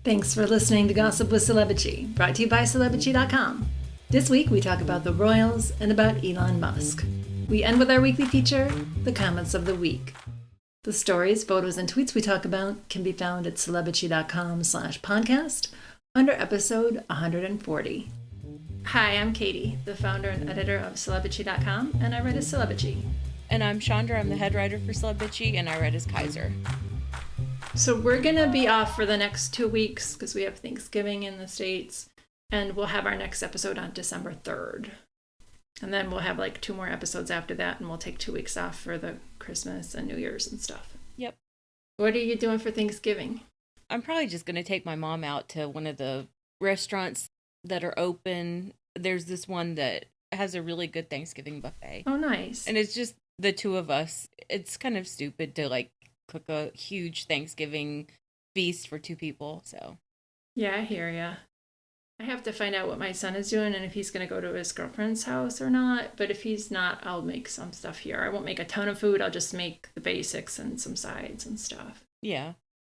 Thanks for listening to Gossip with Celebrity, brought to you by Celebrity.com. This week we talk about the royals and about Elon Musk. We end with our weekly feature, the comments of the week. The stories, photos, and tweets we talk about can be found at Celebrity.com/podcast under episode 140. Hi, I'm Katie, the founder and editor of Celebrity.com, and I write as Celebrity. And I'm Chandra, I'm the head writer for Celebrity, and I write as Kaiser. So we're going to be off for the next 2 weeks because we have Thanksgiving in the States, and we'll have our next episode on December 3rd. And then we'll have like 2 more episodes after that, and we'll take 2 weeks off for the Christmas and New Year's and stuff. Yep. What are you doing for Thanksgiving? I'm probably just going to take my mom out to one of the restaurants that are open. There's this one that has a really good Thanksgiving buffet. Oh, nice. And it's just the two of us. It's kind of stupid to like cook a huge Thanksgiving feast for 2 people, so. Yeah, I hear ya. I have to find out what my son is doing and if he's going to go to his girlfriend's house or not. But if he's not, I'll make some stuff here. I won't make a ton of food. I'll just make the basics and some sides and stuff. Yeah.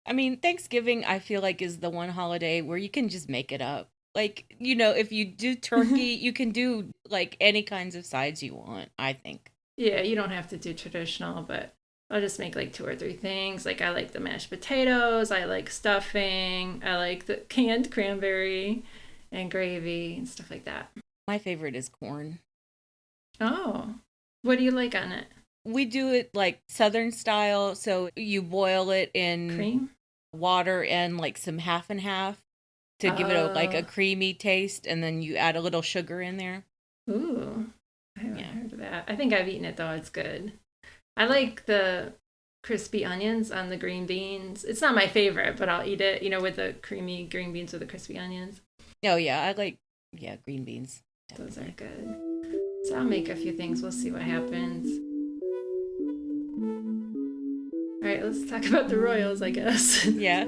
I mean, Thanksgiving, I feel like, is the one holiday where you can just make it up. Like, you know, if you do turkey, you can do like any kinds of sides you want, I think. Yeah, you don't have to do traditional, but I'll just make like 2 or 3 things. Like I like the mashed potatoes, I like stuffing, I like the canned cranberry and gravy and stuff like that. My favorite is corn. Oh, what do you like on it? We do it like Southern style, so you boil it in Cream? water and like some half and half to give it a creamy taste, and then you add a little sugar in there. Ooh, I haven't heard of that. I think I've eaten it though, it's good. I like the crispy onions on the green beans. It's not my favorite, but I'll eat it, you know, with the creamy green beans with the crispy onions. Oh, yeah, I like, green beans. Definitely. Those are good. So I'll make a few things. We'll see what happens. All right, let's talk about the royals, I guess. Yeah.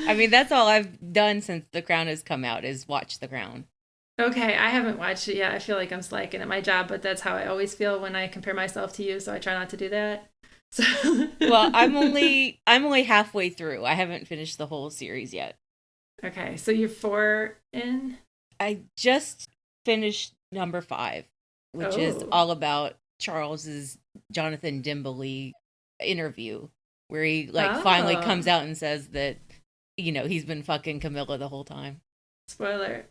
I mean, that's all I've done since The Crown has come out, is watch The Crown. Okay, I haven't watched it yet. I feel like I'm slacking at my job, but that's how I always feel when I compare myself to you, so I try not to do that. So Well, I'm only halfway through. I haven't finished the whole series yet. Okay, so you're 4 in? I just finished number 5, which is all about Charles's Jonathan Dimbleby interview, where he finally comes out and says that, you know, he's been fucking Camilla the whole time. Spoiler.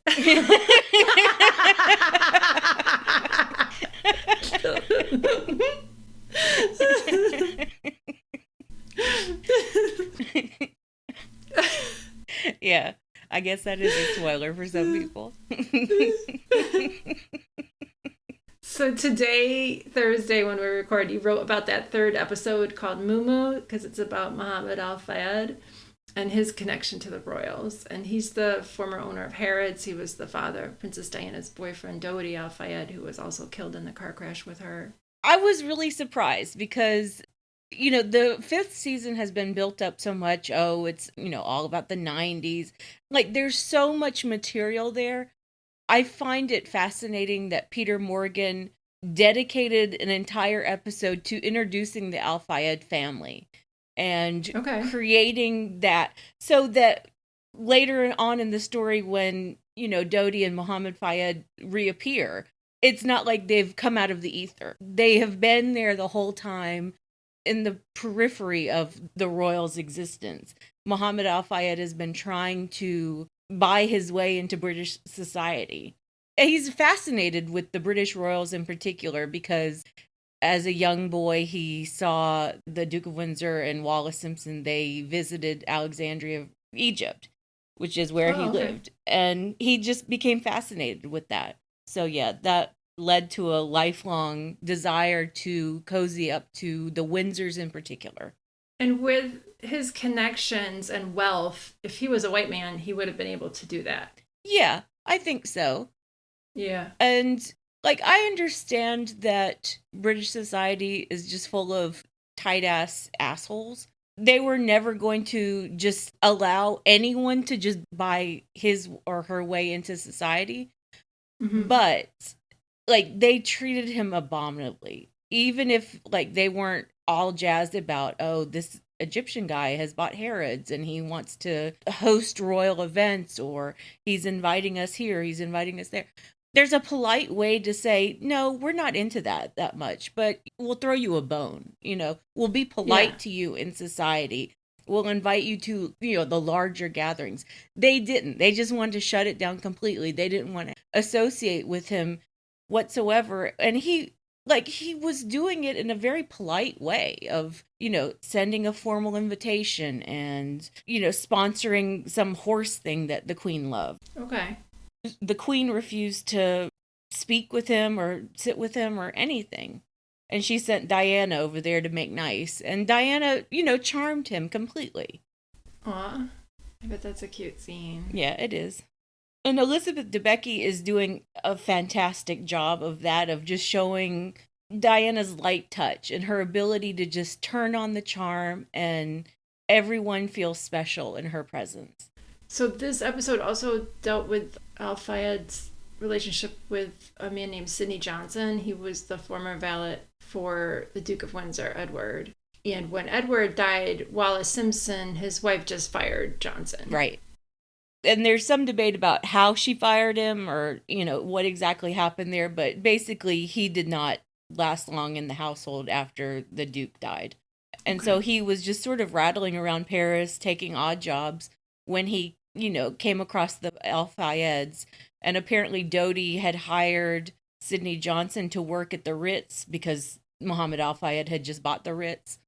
Yeah, I guess that is a spoiler for some people. So today, Thursday, when we record, you wrote about that 3rd episode called Mou Mou, because it's about Mohamed Al-Fayed and his connection to the royals. And he's the former owner of Harrods. He was the father of Princess Diana's boyfriend, Dodi Al-Fayed, who was also killed in the car crash with her. I was really surprised because, you know, the 5th season has been built up so much. Oh, it's, you know, all about the 90s. Like, there's so much material there. I find it fascinating that Peter Morgan dedicated an entire episode to introducing the Al-Fayed family and creating that, so that later on in the story, when, you know, Dodi and Mohamed Fayed reappear, it's not like they've come out of the ether. They have been there the whole time in the periphery of the royals' existence. Mohamed Al-Fayed has been trying to buy his way into British society. He's fascinated with the British royals in particular because as a young boy, he saw the Duke of Windsor and Wallis Simpson. They visited Alexandria, Egypt, which is where he lived. And he just became fascinated with that. So yeah, that led to a lifelong desire to cozy up to the Windsors in particular. And with his connections and wealth, if he was a white man, he would have been able to do that. Yeah, I think so. Yeah. And, like, I understand that British society is just full of tight-ass assholes. They were never going to just allow anyone to just buy his or her way into society. Mm-hmm. But, like, they treated him abominably. Even if, like, they weren't all jazzed about, oh, this Egyptian guy has bought Harrods and he wants to host royal events, or he's inviting us here, he's inviting us there. There's a polite way to say, no, we're not into that much, but we'll throw you a bone. We'll be polite to you in society. We'll invite you to, the larger gatherings. They didn't. They just wanted to shut it down completely. They didn't want to associate with him whatsoever. And he was doing it in a very polite way of, sending a formal invitation and, sponsoring some horse thing that the Queen loved. Okay. The Queen refused to speak with him or sit with him or anything. And she sent Diana over there to make nice. And Diana, charmed him completely. Aw, I bet that's a cute scene. Yeah, it is. And Elizabeth Debicki is doing a fantastic job of that, of just showing Diana's light touch and her ability to just turn on the charm, and everyone feels special in her presence. So this episode also dealt with Al-Fayed's relationship with a man named Sidney Johnson. He was the former valet for the Duke of Windsor, Edward. And when Edward died, Wallis Simpson, his wife, just fired Johnson. Right. And there's some debate about how she fired him or, what exactly happened there. But basically, he did not last long in the household after the Duke died. And so he was just sort of rattling around Paris, taking odd jobs when he, came across the Al-Fayeds. And apparently Dodi had hired Sidney Johnson to work at the Ritz because Mohamed Al-Fayed had just bought the Ritz.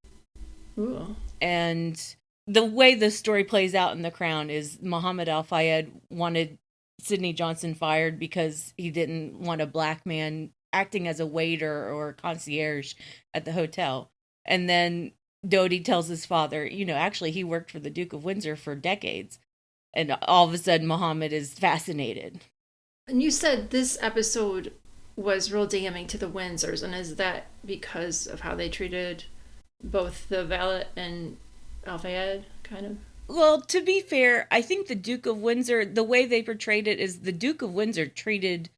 Ooh. And the way the story plays out in The Crown is Mohamed Al-Fayed wanted Sidney Johnson fired because he didn't want a black man acting as a waiter or concierge at the hotel. And then Dodi tells his father, actually he worked for the Duke of Windsor for decades. And all of a sudden Mohammed is fascinated. And you said this episode was real damning to the Windsors, and is that because of how they treated both the valet and Al-Fayed, kind of? Well, to be fair, I think the Duke of Windsor, the way they portrayed it is the Duke of Windsor treated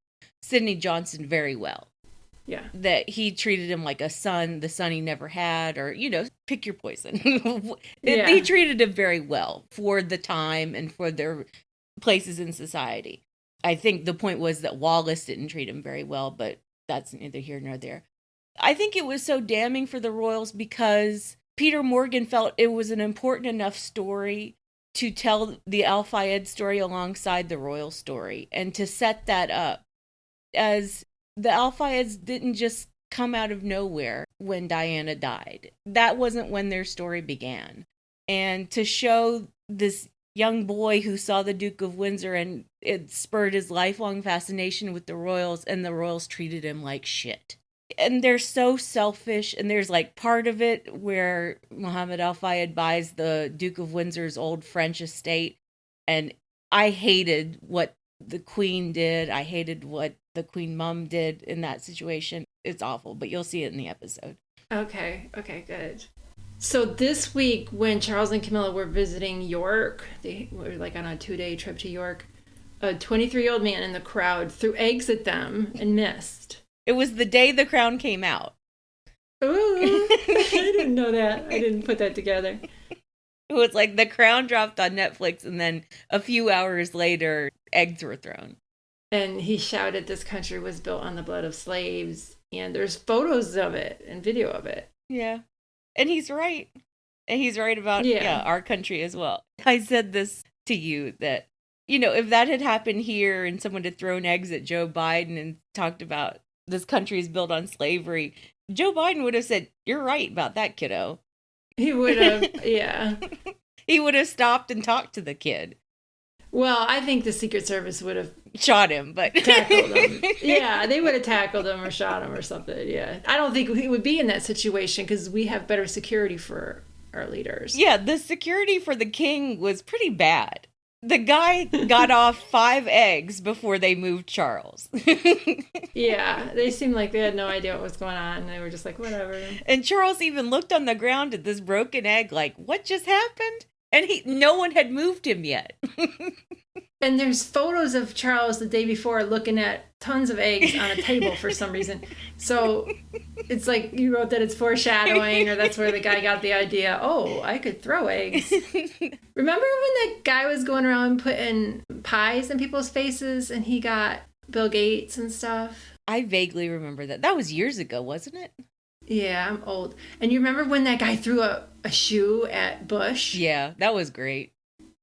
Sidney Johnson very well. Yeah. That he treated him like a son, the son he never had, or, pick your poison. They treated him very well for the time and for their places in society. I think the point was that Wallis didn't treat him very well, but that's neither here nor there. I think it was so damning for the royals because Peter Morgan felt it was an important enough story to tell the Al-Fayed story alongside the royal story and to set that up, as the Al-Fayeds didn't just come out of nowhere when Diana died. That wasn't when their story began. And to show this young boy who saw the Duke of Windsor and it spurred his lifelong fascination with the royals, and the royals treated him like shit. And they're so selfish, and there's part of it where Mohamed Al-Fayed buys the Duke of Windsor's old French estate, and I hated what the Queen did. I hated what the Queen Mum did in that situation. It's awful, but you'll see it in the episode. Okay, good. So this week, when Charles and Camilla were visiting York, they were on a 2-day trip to York, a 23-year-old man in the crowd threw eggs at them and missed. It was the day The Crown came out. Ooh, I didn't know that. I didn't put that together. It was The Crown dropped on Netflix, and then a few hours later, eggs were thrown. And he shouted, "This country was built on the blood of slaves." And there's photos of it and video of it. Yeah. And he's right. And he's right about our country as well. I said this to you that, if that had happened here and someone had thrown eggs at Joe Biden and talked about this country is built on slavery, Joe Biden would have said, "You're right about that, kiddo." He would have, yeah. He would have stopped and talked to the kid. Well, I think the Secret Service would have shot him, but tackled him. Yeah, they would have tackled him or shot him or something. Yeah, I don't think he would be in that situation because we have better security for our leaders. Yeah, the security for the king was pretty bad. The guy got off 5 eggs before they moved Charles. Yeah, they seemed like they had no idea what was going on. They were just like, whatever. And Charles even looked on the ground at this broken egg like, what just happened? And no one had moved him yet. And there's photos of Charles the day before looking at tons of eggs on a table for some reason. So it's like you wrote that it's foreshadowing, or that's where the guy got the idea, oh, I could throw eggs. Remember when that guy was going around putting pies in people's faces and he got Bill Gates and stuff? I vaguely remember that. That was years ago, wasn't it? Yeah, I'm old. And you remember when that guy threw a shoe at Bush? Yeah, that was great.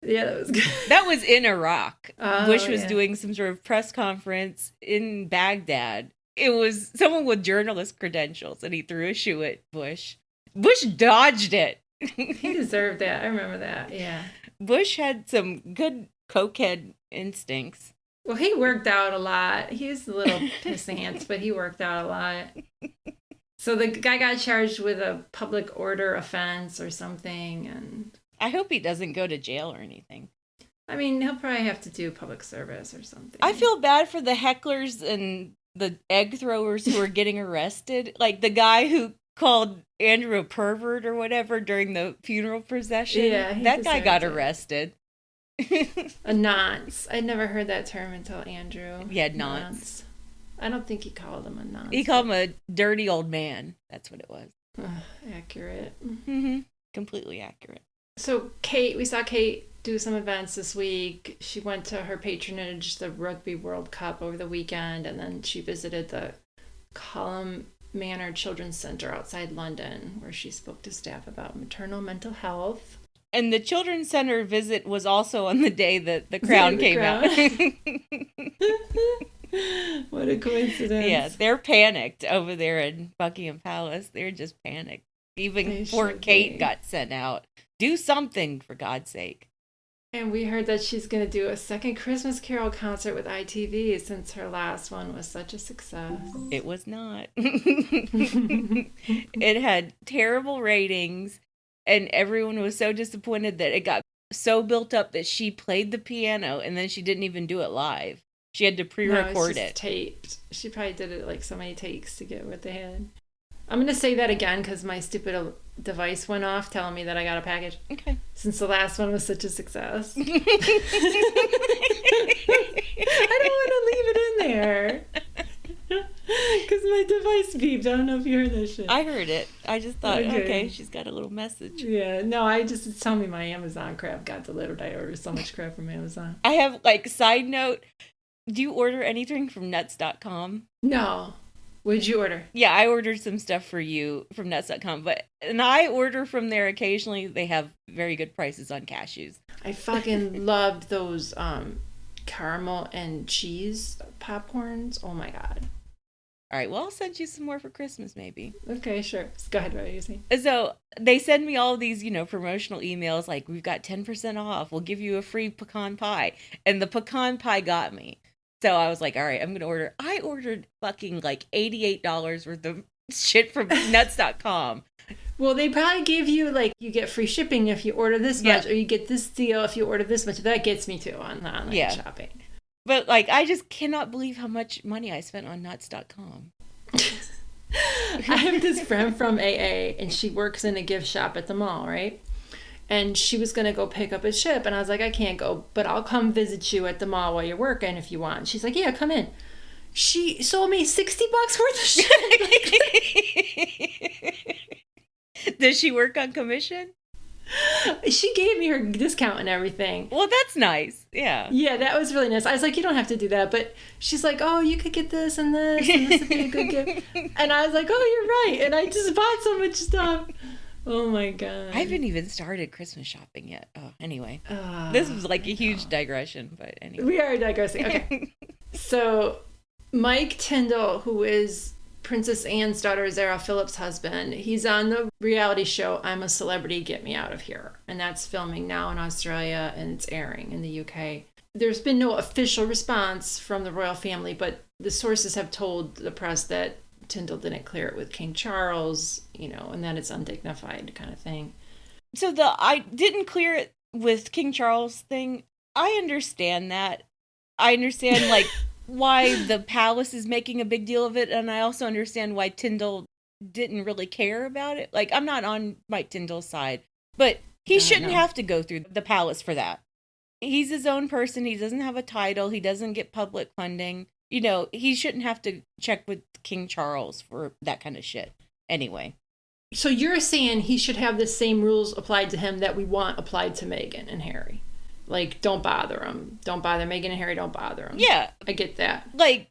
Yeah, that was good. That was in Iraq. Oh, Bush was doing some sort of press conference in Baghdad. It was someone with journalist credentials, and he threw a shoe at Bush. Bush dodged it. He deserved that. I remember that, yeah. Bush had some good cokehead instincts. Well, he worked out a lot. He was a little pissants, but he worked out a lot. So the guy got charged with a public order offense or something, and I hope he doesn't go to jail or anything. I mean, he'll probably have to do public service or something. I feel bad for the hecklers and the egg throwers who are getting arrested. Like the guy who called Andrew a pervert or whatever during the funeral procession. Yeah, that guy got arrested. A nonce. I'd never heard that term until Andrew. Yeah, nonce. I don't think he called him a nonce. He called him a dirty old man. That's what it was. Accurate. Mm-hmm. Completely accurate. So we saw Kate do some events this week. She went to her patronage, the Rugby World Cup, over the weekend, and then she visited the Column Manor Children's Centre outside London, where she spoke to staff about maternal mental health. And the Children's Center visit was also on the day that The Crown came out. What a coincidence. Yeah, they're panicked over there in Buckingham Palace. They're just panicked. Even poor Kate got sent out. Do something, for God's sake. And we heard that she's going to do a second Christmas Carol concert with ITV since her last one was such a success. It was not. It had terrible ratings, and everyone was so disappointed that it got so built up that she played the piano and then she didn't even do it live. She had to pre-record it. Taped. She probably did it like so many takes to get what they had. I'm going to say that again because my stupid device went off telling me that I got a package. Okay. Since the last one was such a success. I don't want to leave it in there. Because my device beeped. I don't know if you heard that shit. I heard it. I just thought, okay, she's got a little message. Yeah. No, it's telling me my Amazon crap got delivered. I ordered so much crap from Amazon. I have, side note, do you order anything from Nuts.com? No. What did you order? Yeah, I ordered some stuff for you from Nuts.com, and I order from there occasionally. They have very good prices on cashews. I fucking loved those caramel and cheese popcorns. Oh my God. All right, well, I'll send you some more for Christmas, maybe. Okay, sure. Go ahead, what are you saying? So they send me all these, promotional emails like, we've got 10% off. We'll give you a free pecan pie. And the pecan pie got me. So I was like, all right, I'm going to order. I ordered fucking $88 worth of shit from Nuts.com. Well, they probably give you, you get free shipping if you order this much, or you get this deal if you order this much. That gets me, too, on the online shopping. But, I just cannot believe how much money I spent on Nuts.com. I have this friend from AA, and she works in a gift shop at the mall, right? And she was going to go pick up a ship, and I was like, I can't go, but I'll come visit you at the mall while you're working if you want. She's like, yeah, come in. She sold me $60 worth of shit. Does she work on commission? She gave me her discount and everything. Well, that's nice. Yeah. Yeah, that was really nice. I was like, you don't have to do that. But she's like, oh, you could get this and this would be a good gift. And I was like, oh, you're right. And I just bought so much stuff. Oh, my God. I haven't even started Christmas shopping yet. Oh, anyway. This was a huge digression, but anyway. We are digressing. Okay. So Mike Tyndall, who is Princess Anne's daughter, Zara Phillips' husband, he's on the reality show I'm a Celebrity, Get Me Out of Here. And that's filming now in Australia, and it's airing in the UK. There's been no official response from the royal family, but the sources have told the press that Tyndall didn't clear it with King Charles, and that it's undignified kind of thing. So I didn't clear it with King Charles thing, I understand that. I understand, why the palace is making a big deal of it, and I also understand why Tyndall didn't really care about it. I'm not on Mike Tyndall's side, but He shouldn't have to go through the palace for that. He's his own person. He doesn't have a title. He doesn't get public funding. You know, he shouldn't have to check with King Charles for that kind of shit. Anyway. So you're saying he should have the same rules applied to him that we want applied to Meghan and Harry? Like, don't bother him. Don't bother Meghan and Harry. Don't bother him. Yeah. I get that. Like,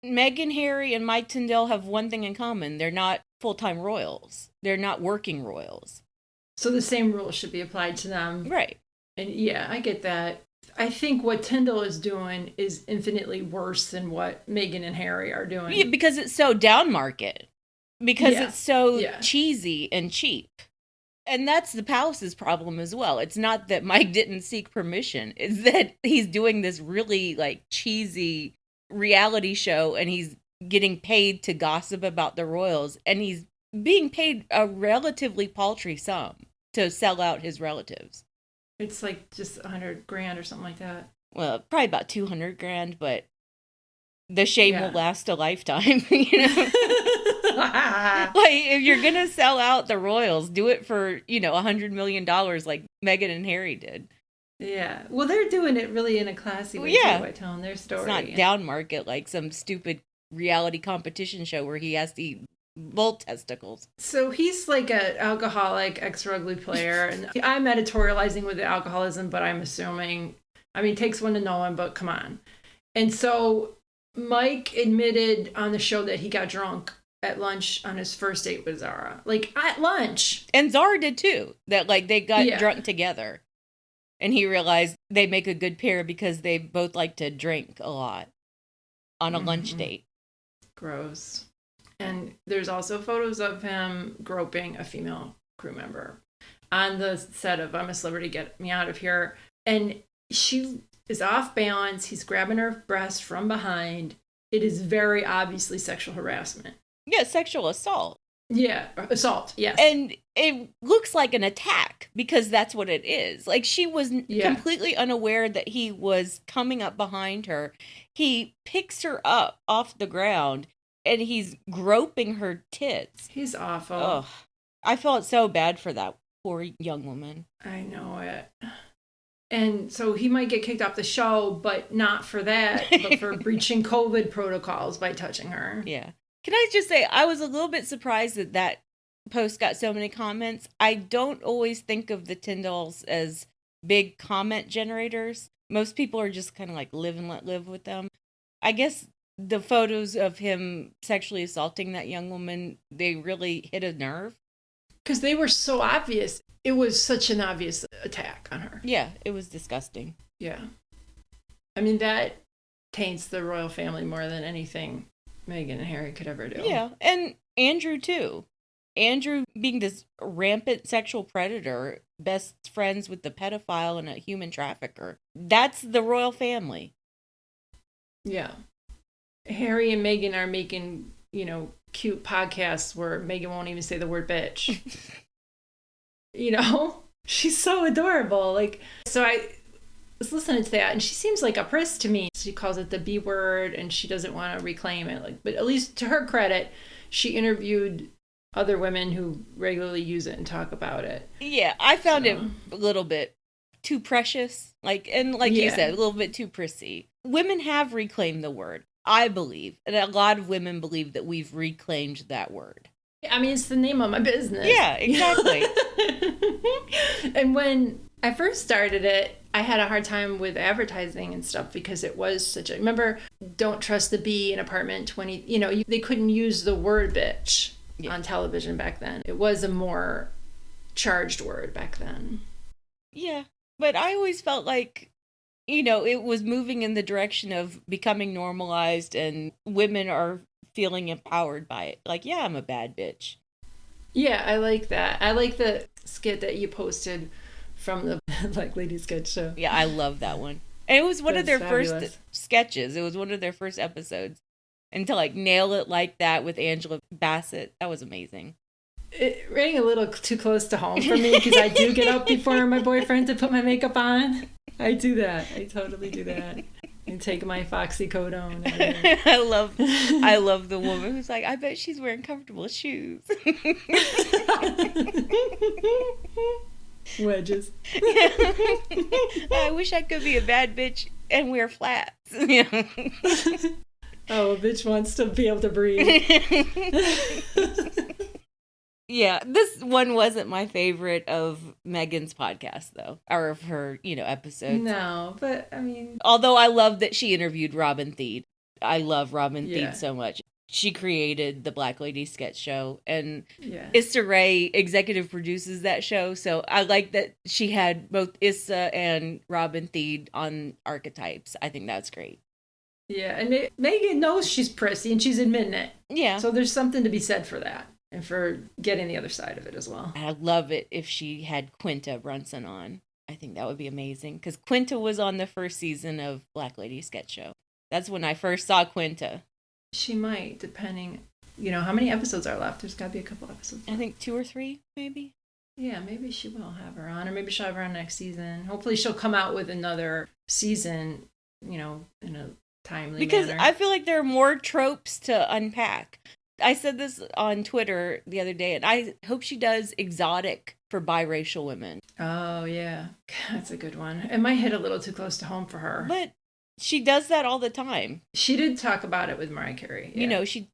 Meghan, Harry, and Mike Tyndall have one thing in common. They're not full-time royals. They're not working royals. So the same rules should be applied to them. Right. And yeah, I get that. I think what Tyndall is doing is infinitely worse than what Meghan and Harry are doing. Yeah, because it's so down market. Because it's so cheesy and cheap. And that's the palace's problem as well. It's not that Mike didn't seek permission. It's that he's doing this really like cheesy reality show and he's getting paid to gossip about the royals. And he's being paid a relatively paltry sum to sell out his relatives. It's like just $100,000 or something like that. Well, probably about $200,000, but the shame will last a lifetime, you know? Like, if you're going to sell out the royals, do it for, you know, $100 million like Meghan and Harry did. Yeah. Well, they're doing it really in a classy way, too, by telling their story. It's not down market like some stupid reality competition show where he has to eat bull testicles. So he's like an alcoholic ex-rugby player, and I'm editorializing with the alcoholism, but I'm assuming, I mean, it takes one to know him, but come on. And so Mike admitted on the show that he got drunk at lunch on his first date with Zara. Like, at lunch. And Zara did too. That, like, they got drunk together. And he realized they make a good pair because they both like to drink a lot on a lunch date. Gross. And there's also photos of him groping a female crew member on the set of I'm a Celebrity, Get Me Out of Here. And she is off balance. He's grabbing her breast from behind. It is very obviously sexual harassment. Yeah, sexual assault. Yeah, assault, yes. And it looks like an attack because that's what it is. Like, she was completely unaware that he was coming up behind her. He picks her up off the ground and he's groping her tits. He's awful. Ugh. I felt so bad for that poor young woman. I know it. And so he might get kicked off the show, but not for that, but for breaching COVID protocols by touching her. Yeah. Can I just say, I was a little bit surprised that that post got so many comments. I don't always think of the Tyndalls as big comment generators. Most people are just kind of like live and let live with them. I guess the photos of him sexually assaulting that young woman, they really hit a nerve. Because they were so obvious. It was such an obvious attack on her. Yeah, it was disgusting. Yeah. I mean, that taints the royal family more than anything Meghan and Harry could ever do. Yeah, and Andrew, too. Andrew being this rampant sexual predator, best friends with the pedophile and a human trafficker. That's the royal family. Yeah. Harry and Meghan are making, you know, cute podcasts where Meghan won't even say the word bitch. You know? She's so adorable. Like, so I was listening to that, and she seems like a priss to me. She calls it the B word, and she doesn't want to reclaim it. Like, but at least to her credit, she interviewed other women who regularly use it and talk about it. Yeah, I found it a little bit too precious. Like, and like you said, a little bit too prissy. Women have reclaimed the word, I believe. And a lot of women believe that we've reclaimed that word. I mean, it's the name of my business. Yeah, exactly. And when I first started it, I had a hard time with advertising and stuff because it was such a... Remember, Don't Trust the Bee in Apartment 20... You know, they couldn't use the word bitch on television back then. It was a more charged word back then. Yeah, but I always felt like, you know, it was moving in the direction of becoming normalized and women are feeling empowered by it. Like, yeah, I'm a bad bitch. Yeah, I like that. I like the skit that you posted from the like lady sketch show. Yeah, I love that one. And it was one of their first sketches. It was one of their first episodes. And to like nail it like that with Angela Bassett, that was amazing. It rang a little too close to home for me because I do get up before my boyfriend to put my makeup on. I do that. I totally do that. And take my Foxy coat on. I love the woman who's like, I bet she's wearing comfortable shoes. Wedges. I wish I could be a bad bitch and wear flats. Oh, a bitch wants to be able to breathe. Yeah, this one wasn't my favorite of Meghan's podcast, though, or of her, episodes. No, but I mean... Although I love that she interviewed Robin Thede. I love Robin Thede so much. She created the Black Lady sketch show, and Issa Rae executive produces that show, so I like that she had both Issa and Robin Thede on Archetypes. I think that's great. Yeah, and Meghan knows she's prissy, and she's admitting it. Yeah. So there's something to be said for that. And for getting the other side of it as well. I'd love it if she had Quinta Brunson on. I think that would be amazing. Because Quinta was on the first season of Black Lady Sketch Show. That's when I first saw Quinta. She might, depending, how many episodes are left. There's got to be a couple episodes left. I think 2 or 3, maybe. Yeah, maybe she will have her on. Or maybe she'll have her on next season. Hopefully she'll come out with another season, in a timely because manner. I feel like there are more tropes to unpack. I said this on Twitter the other day, and I hope she does exotic for biracial women. Oh, yeah. That's a good one. It might hit a little too close to home for her. But she does that all the time. She did talk about it with Mariah Carey. Yeah. She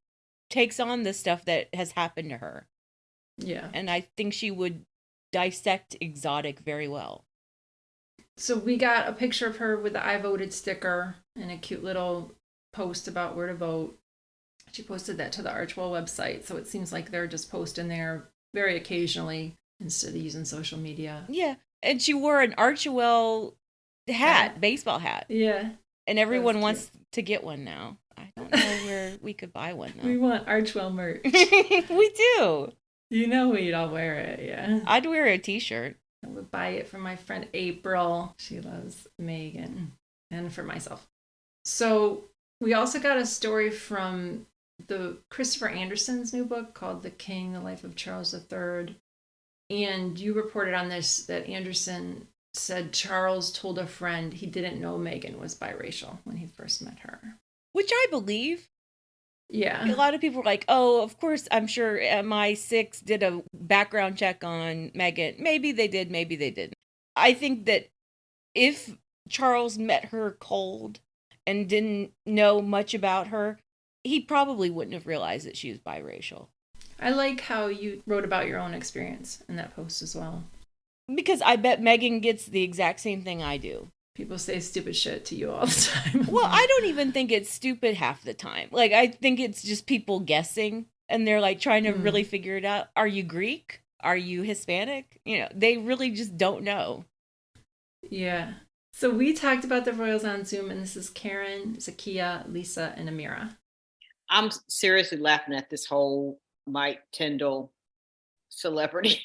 takes on the stuff that has happened to her. Yeah. And I think she would dissect exotic very well. So we got a picture of her with the I voted sticker and a cute little post about where to vote. She posted that to the Archwell website, so it seems like they're just posting there very occasionally instead of using social media. Yeah, and she wore an Archwell baseball hat. Yeah. And everyone wants to get one now. I don't know where we could buy one, though. We want Archwell merch. We do. We'd all wear it, yeah. I'd wear a t-shirt. I would buy it for my friend April. She loves Meghan. And for myself. So we also got a story from the Christopher Anderson's new book called The King, The Life of Charles III. And you reported on this that Anderson said Charles told a friend he didn't know Meghan was biracial when he first met her. Which I believe. Yeah. A lot of people were like, oh, of course, I'm sure MI6 did a background check on Meghan. Maybe they did, maybe they didn't. I think that if Charles met her cold and didn't know much about her, he probably wouldn't have realized that she was biracial. I like how you wrote about your own experience in that post as well. Because I bet Meghan gets the exact same thing I do. People say stupid shit to you all the time. Well, I don't even think it's stupid half the time. Like, I think it's just people guessing, and they're like trying to really figure it out. Are you Greek? Are you Hispanic? They really just don't know. Yeah. So we talked about the royals on Zoom, and this is Karen, Zakiya, Lisa, and Amira. I'm seriously laughing at this whole Mike Tyndall celebrity.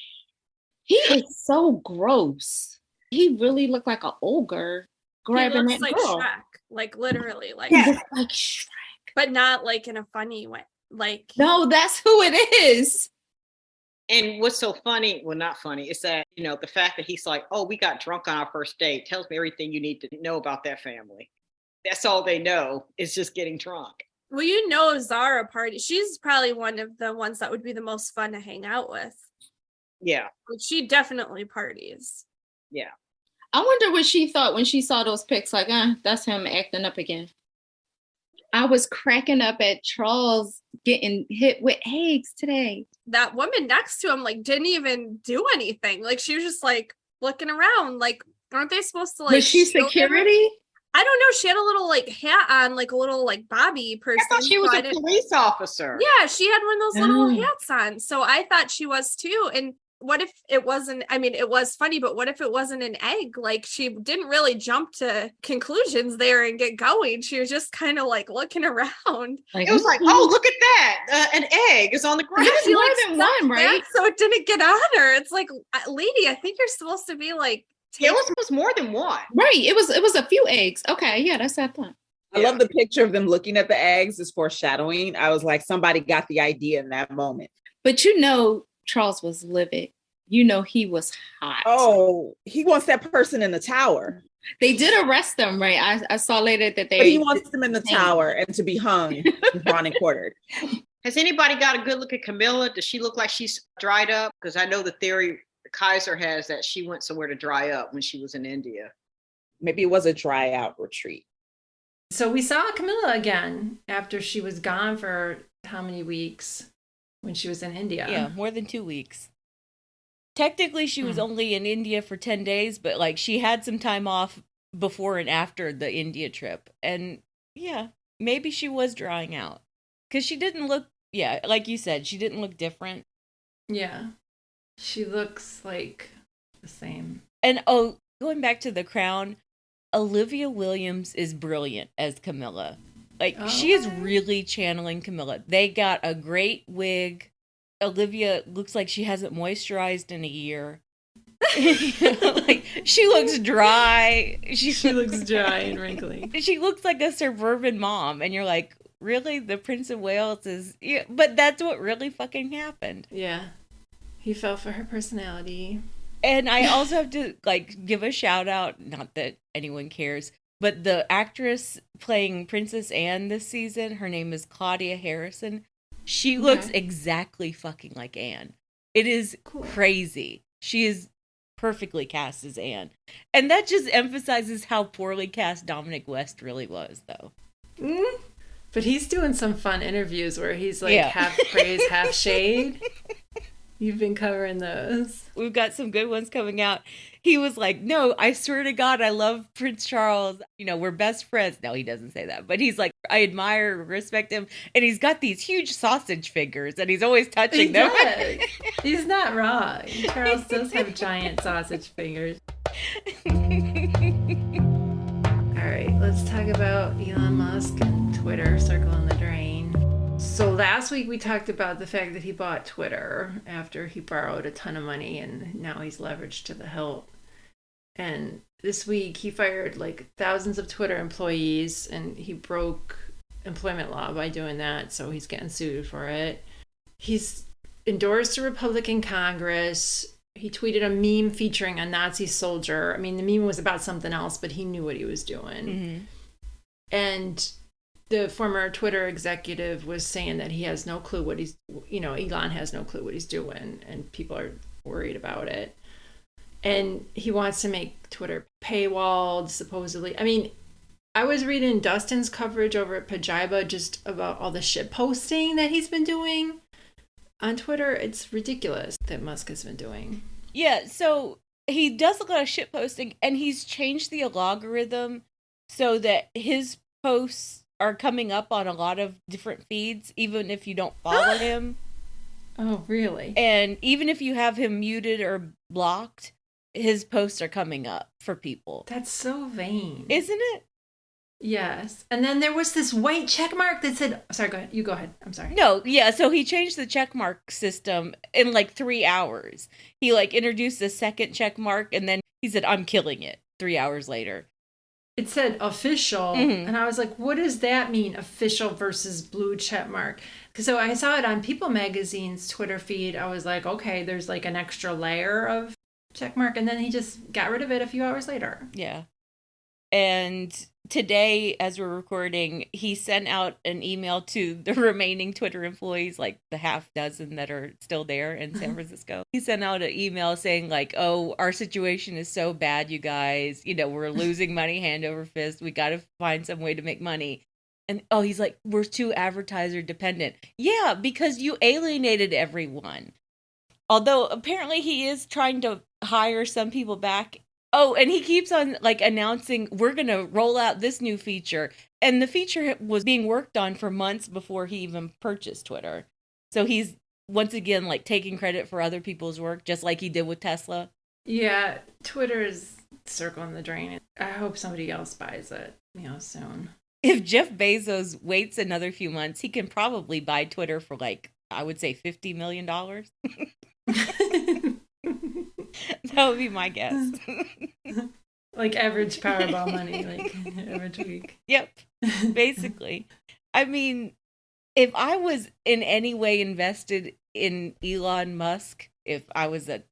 He is so gross. He really looked like an ogre grabbing that like girl. Shrek, like literally, like He looks like Shrek, but not like in a funny way. Like no, that's who it is. And what's so funny, well, not funny, is that, the fact that he's like, oh, we got drunk on our first date, tells me everything you need to know about that family. That's all they know is just getting drunk. Well, Zara party. She's probably one of the ones that would be the most fun to hang out with. Yeah. Like, she definitely parties. Yeah. I wonder what she thought when she saw those pics, like, that's him acting up again. I was cracking up at Charles getting hit with eggs today. That woman next to him, like, didn't even do anything. Like, she was just, like, looking around. Like, aren't they supposed to, like... Was she security? I don't know. She had a little, like, hat on, like, a little, like, Bobby person. I thought she was a police officer. Yeah, she had one of those little hats on. So I thought she was, too. And what if it wasn't, I mean, it was funny, but what if it wasn't an egg? Like, she didn't really jump to conclusions there and get going. She was just kind of like looking around. It was like, oh, look at that. An egg is on the ground. There's more than one, right? So it didn't get on her. It's like, lady, I think you're supposed to be like, it was more than one. Right. It was a few eggs. Okay. Yeah, that's that thought. I love the picture of them looking at the eggs as foreshadowing. I was like, somebody got the idea in that moment. But Charles was livid. He was hot. Oh, he wants that person in the tower. They did arrest them, right? I saw later that But he wants them in the tower and to be hung, drawn and quartered. Has anybody got a good look at Camilla? Does she look like she's dried up? Because I know the theory Kaiser has that she went somewhere to dry up when she was in India. Maybe it was a dry out retreat. So we saw Camilla again after she was gone for how many weeks when she was in India? Yeah, more than 2 weeks. Technically, she was only in India for 10 days, but like she had some time off before and after the India trip. And yeah, maybe she was drying out. Because she didn't look, yeah, like you said, she didn't look different. Yeah. She looks like the same. And going back to The Crown, Olivia Williams is brilliant as Camilla. Like, she is really channeling Camilla. They got a great wig. Olivia looks like she hasn't moisturized in a year. Like, she looks dry. She looks dry and wrinkly. She looks like a suburban mom. And you're like, really? The Prince of Wales is... Yeah, but that's what really fucking happened. Yeah. He fell for her personality. And I also have to, like, give a shout out, not that anyone cares, but the actress playing Princess Anne this season, her name is Claudia Harrison. She looks exactly fucking like Anne. It is crazy. She is perfectly cast as Anne. And that just emphasizes how poorly cast Dominic West really was, though. But he's doing some fun interviews where he's like half praise, half shade. You've been covering those. We've got some good ones coming out. He was like, no, I swear to God, I love Prince Charles. You know, we're best friends. No, he doesn't say that. But he's like, I admire, respect him. And he's got these huge sausage fingers and he's always touching them. He's not wrong. Charles does have giant sausage fingers. All right, let's talk about Elon Musk and Twitter circling the drain. So last week we talked about the fact that he bought Twitter after he borrowed a ton of money and now he's leveraged to the hilt. And this week he fired like thousands of Twitter employees and he broke employment law by doing that. So he's getting sued for it. He's endorsed a Republican Congress. He tweeted a meme featuring a Nazi soldier. I mean, the meme was about something else, but he knew what he was doing. Mm-hmm. And the former Twitter executive was saying that he has no clue what he's, Elon has no clue what he's doing, and people are worried about it. And he wants to make Twitter paywalled, supposedly. I mean, I was reading Dustin's coverage over at Pajiba just about all the shit-posting that he's been doing on Twitter. It's ridiculous that Musk has been doing. Yeah, so he does a lot of shit-posting, and he's changed the algorithm so that his posts are coming up on a lot of different feeds, even if you don't follow him. Oh, really? And even if you have him muted or blocked, his posts are coming up for people. That's so vain. Isn't it? Yes. And then there was this white check mark that said... Sorry, go ahead. You go ahead. I'm sorry. No, yeah, so he changed the check mark system in like 3 hours. He like introduced the second check mark and then he said, I'm killing it 3 hours later. It said official, and I was like, what does that mean, official versus blue check mark? So I saw it on People Magazine's Twitter feed. I was like, okay, there's like an extra layer of check mark, and then he just got rid of it a few hours later. Yeah. And today, as we're recording, he sent out an email to the remaining Twitter employees, like the half dozen that are still there in San Francisco. He sent out an email saying like, oh, our situation is so bad, you guys. We're losing money hand over fist. We got to find some way to make money. And he's like, we're too advertiser dependent. Yeah, because you alienated everyone. Although apparently he is trying to hire some people back. Oh, and he keeps on like announcing we're going to roll out this new feature. And the feature was being worked on for months before he even purchased Twitter. So he's once again like taking credit for other people's work, just like he did with Tesla. Yeah, Twitter is circling the drain. I hope somebody else buys it, soon. If Jeff Bezos waits another few months, he can probably buy Twitter for like, I would say $50 million. That would be my guess. Like average Powerball money, like average week. Yep, basically. I mean, if I was in any way invested in Elon Musk, if I was a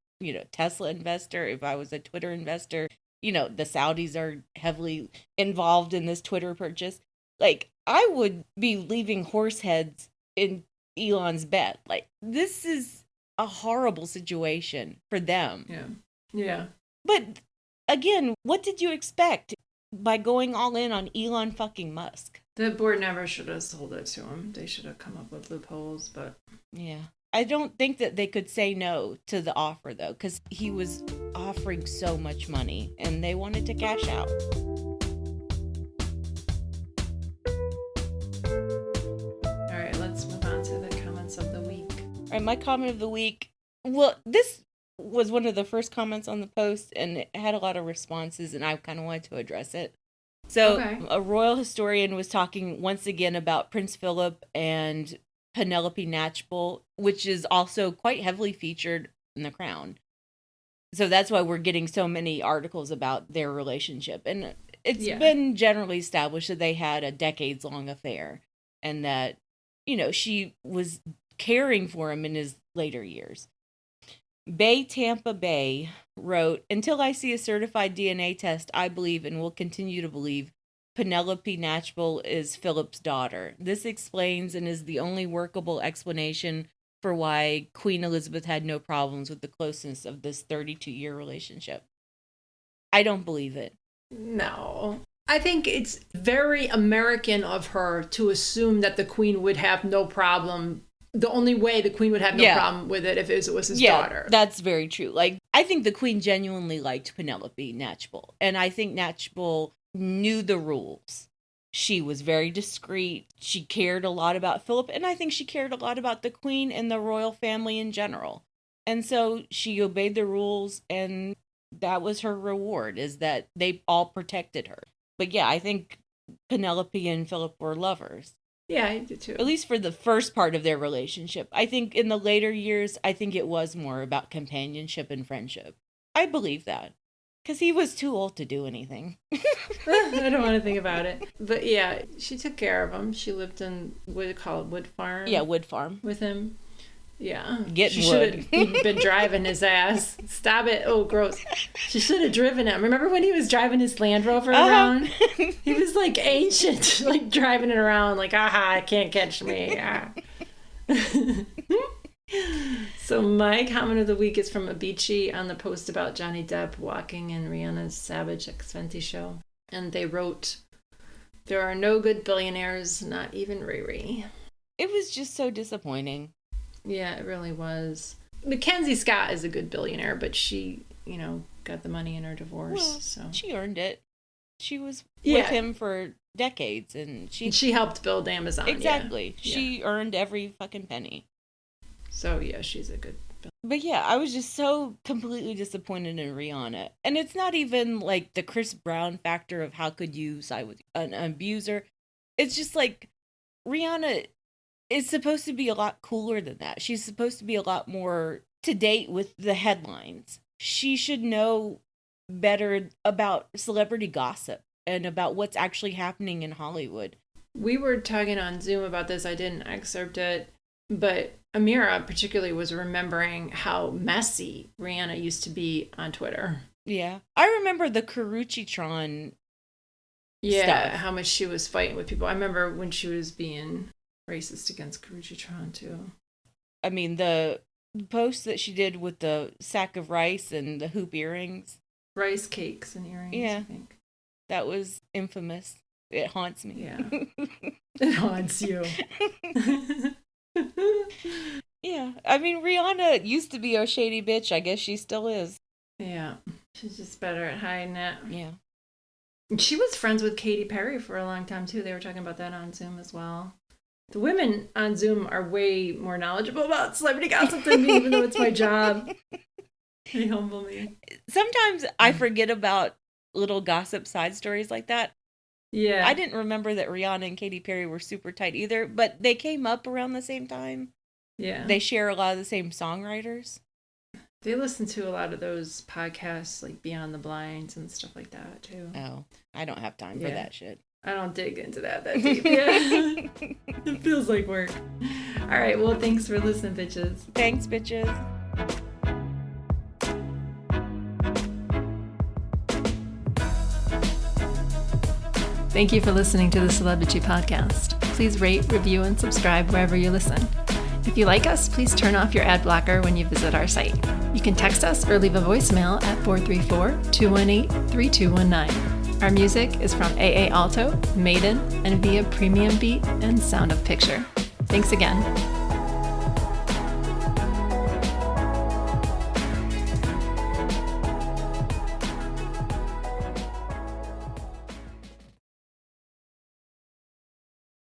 Tesla investor, if I was a Twitter investor, the Saudis are heavily involved in this Twitter purchase. Like, I would be leaving horse heads in Elon's bed. Like, this is a horrible situation for them. Yeah. Yeah. But again, what did you expect by going all in on Elon fucking Musk? The board never should have sold it to him. They should have come up with loopholes, but... Yeah. I don't think that they could say no to the offer, though, because he was offering so much money, and they wanted to cash out. All right, let's move on to the comments of the week. All right, my comment of the week. Well, this was one of the first comments on the post, and it had a lot of responses, and I kind of wanted to address it. So, A royal historian was talking once again about Prince Philip and Penelope Knatchbull, which is also quite heavily featured in The Crown. So that's why we're getting so many articles about their relationship. And it's been generally established that they had a decades-long affair, and that, you know, she was caring for him in his later years. BayTampaBay wrote, "Until I see a certified DNA test, I believe and will continue to believe Penelope Knatchbull is Philip's daughter. This explains and is the only workable explanation for why Queen Elizabeth had no problems with the closeness of this 32-year relationship." I don't believe it. No. I think it's very American of her to assume that the Queen would have no problem. The only way the Queen would have no problem with it if it was his daughter. That's very true. Like, I think the Queen genuinely liked Penelope Knatchbull. And I think Knatchbull knew the rules. She was very discreet. She cared a lot about Philip. And I think she cared a lot about the Queen and the royal family in general. And so she obeyed the rules. And that was her reward, is that they all protected her. But yeah, I think Penelope and Philip were lovers. Yeah, I do too. At least for the first part of their relationship. I think in the later years, I think it was more about companionship and friendship. I believe that. Because he was too old to do anything. I don't want to think about it. But yeah, she took care of him. She lived in, what do you call it, Wood Farm? Yeah, Wood Farm. With him. Yeah. Getting she wood. should have been driving his ass. Stop it. Oh, gross. She should have driven him. Remember when he was driving his Land Rover around? He was like ancient, like driving it around like, aha, can't catch me. Ah. So my comment of the week is from Abichi on the post about Johnny Depp walking in Rihanna's Savage X Fenty show. And they wrote, "There are no good billionaires, not even Riri." It was just so disappointing. Yeah, it really was. Mackenzie Scott is a good billionaire, but she, you know, got the money in her divorce. Well, so she earned it. She was with him for decades, and she helped build Amazon. Exactly. Yeah. She earned every fucking penny. So yeah, she's a good billionaire. But yeah, I was just so completely disappointed in Rihanna. And it's not even like the Chris Brown factor of how could you side with an abuser. It's just like Rihanna is supposed to be a lot cooler than that. She's supposed to be a lot more to date with the headlines. She should know better about celebrity gossip and about what's actually happening in Hollywood. We were talking on Zoom about this. I didn't excerpt it, but Amira particularly was remembering how messy Rihanna used to be on Twitter. Yeah. I remember the Karuchi-tron stuff. stuff. How much she was fighting with people. I remember when she was being racist against Karuchi-tron too. I mean, the post that she did with the sack of rice and the hoop earrings. Rice cakes and earrings, yeah. I think. That was infamous. It haunts me. Yeah. It haunts you. Yeah. I mean, Rihanna used to be a shady bitch. I guess she still is. Yeah. She's just better at hiding it. Yeah. She was friends with Katy Perry for a long time, too. They were talking about that on Zoom as well. The women on Zoom are way more knowledgeable about celebrity gossip than me, even though it's my job. They humble me. Sometimes I forget about little gossip side stories like that. Yeah. I didn't remember that Rihanna and Katy Perry were super tight either, but they came up around the same time. Yeah. They share a lot of the same songwriters. They listen to a lot of those podcasts, like Beyond the Blinds and stuff like that, too. Oh, I don't have time for that shit. I don't dig into that deep. Yeah. It feels like work. All right. Well, thanks for listening, bitches. Thanks, bitches. Thank you for listening to the Celebrity Podcast. Please rate, review, and subscribe wherever you listen. If you like us, please turn off your ad blocker when you visit our site. You can text us or leave a voicemail at 434-218-3219. Our music is from AA Alto, Maiden, and via Premium Beat and Sound of Picture. Thanks again.